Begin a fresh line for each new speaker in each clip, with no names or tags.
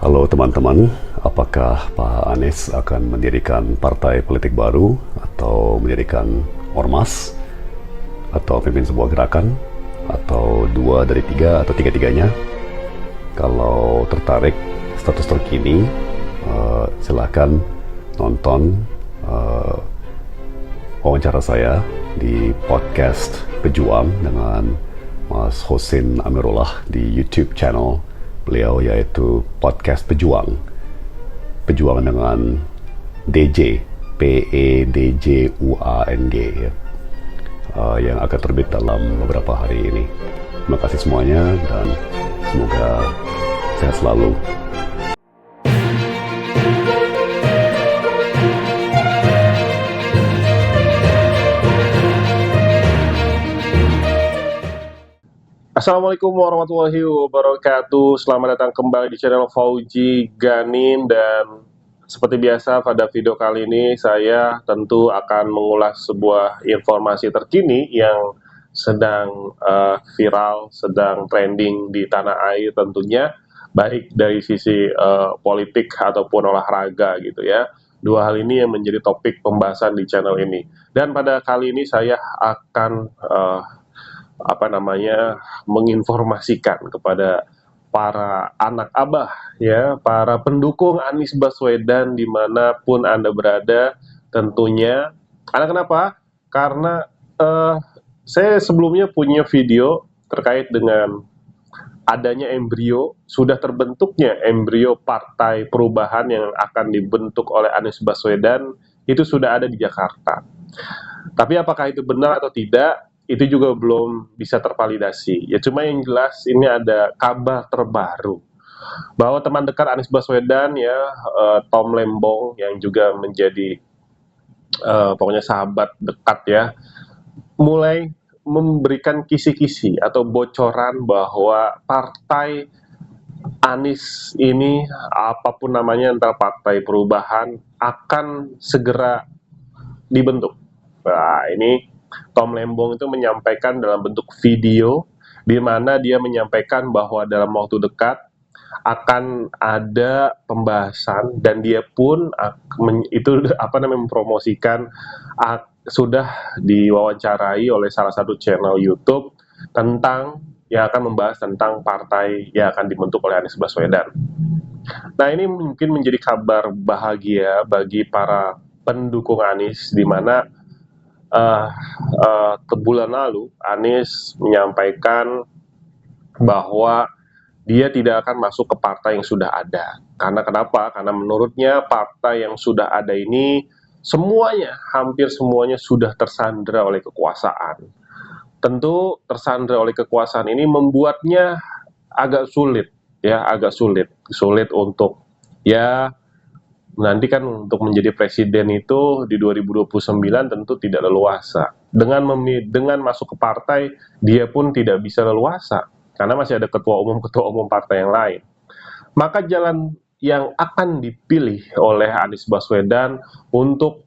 Halo teman-teman, apakah Pak Anies akan mendirikan partai politik baru atau mendirikan ormas atau pimpin sebuah gerakan atau dua dari tiga atau tiga-tiganya? Kalau tertarik status terkini, silakan nonton wawancara saya di podcast Pejuang dengan Mas Husin Amirullah di YouTube channel beliau, yaitu podcast Pejuang dengan DJ PEDJUANG ya, yang akan terbit dalam beberapa hari ini. Terima kasih semuanya dan semoga sehat selalu.
Assalamualaikum warahmatullahi wabarakatuh. Selamat datang kembali di channel Fauji Ganin, dan seperti biasa pada video kali ini saya tentu akan mengulas sebuah informasi terkini yang sedang viral, sedang trending di tanah air tentunya, baik dari sisi politik ataupun olahraga gitu ya. Dua hal ini yang menjadi topik pembahasan di channel ini. Dan pada kali ini saya akan menginformasikan kepada para anak abah ya, para pendukung Anies Baswedan dimanapun Anda berada tentunya. Karena kenapa? Karena saya sebelumnya punya video terkait dengan adanya sudah terbentuknya embrio Partai Perubahan yang akan dibentuk oleh Anies Baswedan, itu sudah ada di Jakarta. Tapi apakah itu benar atau tidak, itu juga belum bisa tervalidasi. Ya cuma yang jelas ini ada kabar terbaru bahwa teman dekat Anies Baswedan ya, Tom Lembong yang juga menjadi pokoknya sahabat dekat ya, mulai memberikan kisi-kisi atau bocoran bahwa partai Anies ini, apapun namanya, entah Partai Perubahan, akan segera dibentuk. Nah, ini Tom Lembong itu menyampaikan dalam bentuk video, di mana dia menyampaikan bahwa dalam waktu dekat akan ada pembahasan, dan dia pun mempromosikan, sudah diwawancarai oleh salah satu channel YouTube tentang yang akan membahas tentang partai yang akan dibentuk oleh Anies Baswedan. Nah, ini mungkin menjadi kabar bahagia bagi para pendukung Anies, di mana bulan lalu Anies menyampaikan bahwa dia tidak akan masuk ke partai yang sudah ada. Karena kenapa? Karena menurutnya partai yang sudah ada ini hampir semuanya sudah tersandra oleh kekuasaan. Tentu tersandra oleh kekuasaan ini membuatnya agak sulit untuk ya nanti kan untuk menjadi presiden itu di 2029 tentu tidak leluasa. Dengan masuk ke partai, dia pun tidak bisa leluasa karena masih ada ketua umum partai yang lain. Maka jalan yang akan dipilih oleh Anies Baswedan untuk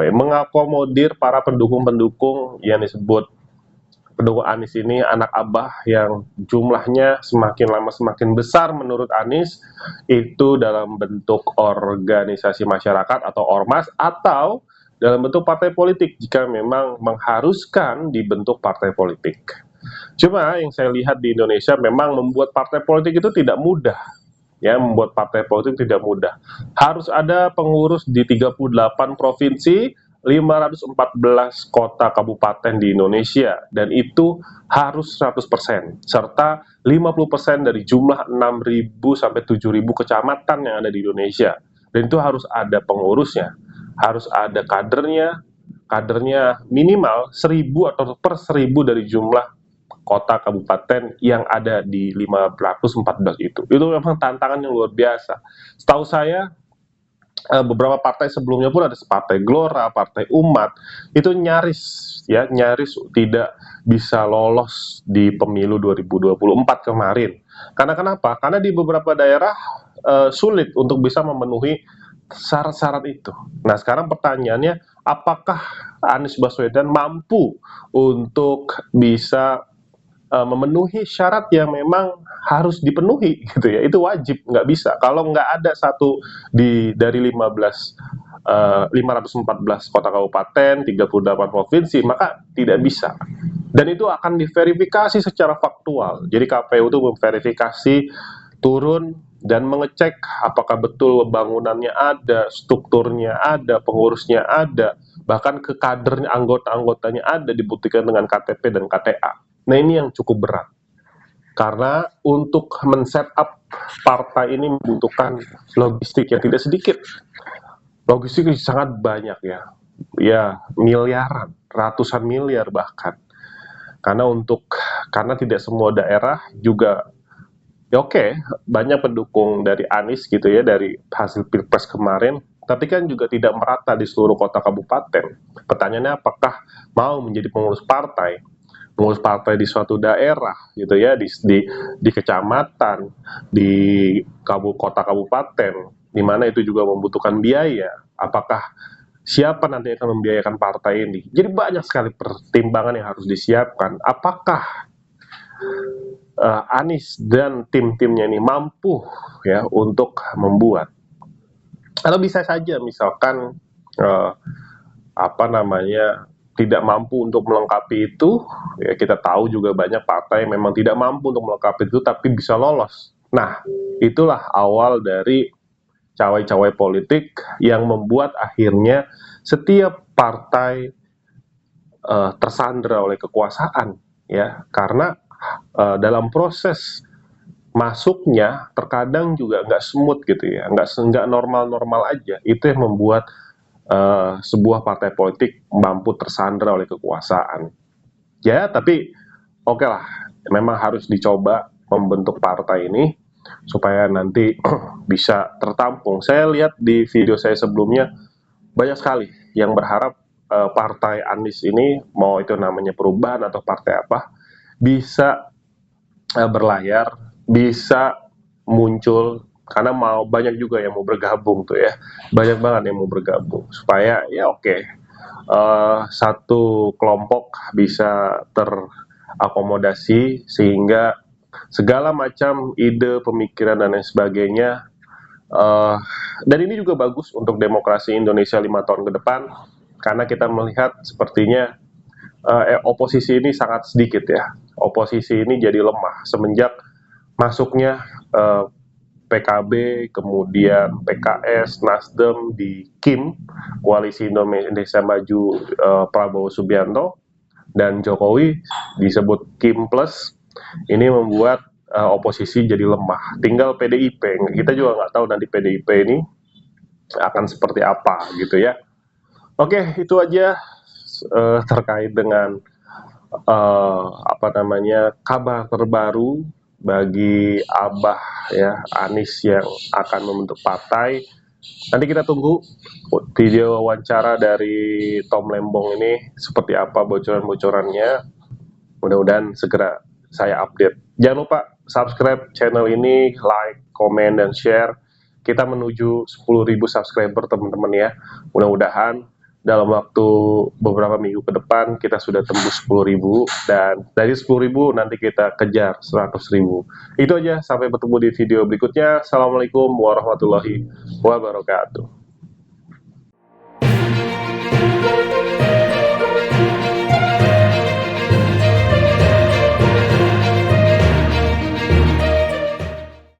mengakomodir para pendukung-pendukung yang disebut pendukung Anies ini, anak abah yang jumlahnya semakin lama semakin besar menurut Anies, itu dalam bentuk organisasi masyarakat atau ormas, atau dalam bentuk partai politik jika memang mengharuskan dibentuk partai politik. Cuma yang saya lihat di Indonesia memang membuat partai politik itu tidak mudah. Harus ada pengurus di 38 provinsi, 514 kota kabupaten di Indonesia, dan itu harus 100%, serta 50% dari jumlah 6.000 sampai 7.000 kecamatan yang ada di Indonesia. Dan itu harus ada pengurusnya, harus ada kadernya minimal 1.000 atau per 1.000 dari jumlah kota kabupaten yang ada di 514 itu. Itu memang tantangan yang luar biasa. Setahu saya beberapa partai sebelumnya pun ada Partai Gelora, Partai Umat, itu nyaris tidak bisa lolos di pemilu 2024 kemarin. Karena kenapa? Karena di beberapa daerah sulit untuk bisa memenuhi syarat-syarat itu. Nah, sekarang pertanyaannya, apakah Anies Baswedan mampu untuk bisa memenuhi syarat yang memang harus dipenuhi gitu ya, itu wajib, nggak bisa. Kalau nggak ada satu dari 514 kota kabupaten, 38 provinsi, maka tidak bisa. Dan itu akan diverifikasi secara faktual. Jadi KPU itu memverifikasi turun dan mengecek apakah betul bangunannya ada, strukturnya ada, pengurusnya ada, bahkan ke kadernya, anggota-anggotanya ada, dibuktikan dengan KTP dan KTA. Nah, ini yang cukup berat. Karena untuk men-setup partai ini membutuhkan logistik yang tidak sedikit. Logistik yang sangat banyak ya. Ya, miliaran, ratusan miliar bahkan. Karena tidak semua daerah juga ya oke, banyak pendukung dari Anies gitu ya dari hasil Pilpres kemarin, tapi kan juga tidak merata di seluruh kota kabupaten. Pertanyaannya apakah mau menjadi pengurus partai? Pengurus partai di suatu daerah gitu ya, di kecamatan, di kota kabupaten, di mana itu juga membutuhkan biaya. Apakah siapa nanti akan membiayakan partai ini? Jadi banyak sekali pertimbangan yang harus disiapkan. Apakah Anies dan tim-timnya ini mampu ya untuk membuat? Atau bisa saja misalkan apa namanya tidak mampu untuk melengkapi itu, ya kita tahu juga banyak partai yang memang tidak mampu untuk melengkapi itu tapi bisa lolos. Nah, itulah awal dari cawe-cawe politik yang membuat akhirnya setiap partai tersandra oleh kekuasaan, ya, karena dalam proses masuknya terkadang juga nggak smooth gitu ya, nggak normal-normal aja. Itu yang membuat sebuah partai politik mampu tersandra oleh kekuasaan. Ya, tapi oke lah, memang harus dicoba membentuk partai ini supaya nanti bisa tertampung. Saya lihat di video saya sebelumnya banyak sekali yang berharap partai Anies ini, mau itu namanya perubahan atau partai apa, bisa berlayar, bisa muncul, karena banyak juga yang mau bergabung tuh ya, banyak banget yang mau bergabung supaya ya oke, satu kelompok bisa terakomodasi sehingga segala macam ide, pemikiran dan lain sebagainya. Dan ini juga bagus untuk demokrasi Indonesia 5 tahun ke depan karena kita melihat sepertinya oposisi ini sangat sedikit ya. Oposisi ini jadi lemah semenjak masuknya PKB, kemudian PKS, Nasdem di KIM, Koalisi Indonesia Maju, Prabowo Subianto, dan Jokowi disebut KIM Plus. Ini membuat oposisi jadi lemah. Tinggal PDIP, kita juga nggak tahu nanti PDIP ini akan seperti apa gitu ya. Oke, itu aja terkait dengan apa namanya kabar terbaru bagi Abah ya Anies yang akan membentuk partai. Nanti kita tunggu video wawancara dari Tom Lembong ini seperti apa bocoran-bocorannya. Mudah-mudahan segera saya update. Jangan lupa subscribe channel ini, like, komen, dan share. Kita menuju 10.000 subscriber teman-teman ya. Mudah-mudahan dalam waktu beberapa minggu ke depan kita sudah tembus 10.000 dan dari 10.000 nanti kita kejar 100.000. Itu aja, sampai bertemu di video berikutnya. Assalamualaikum warahmatullahi wabarakatuh.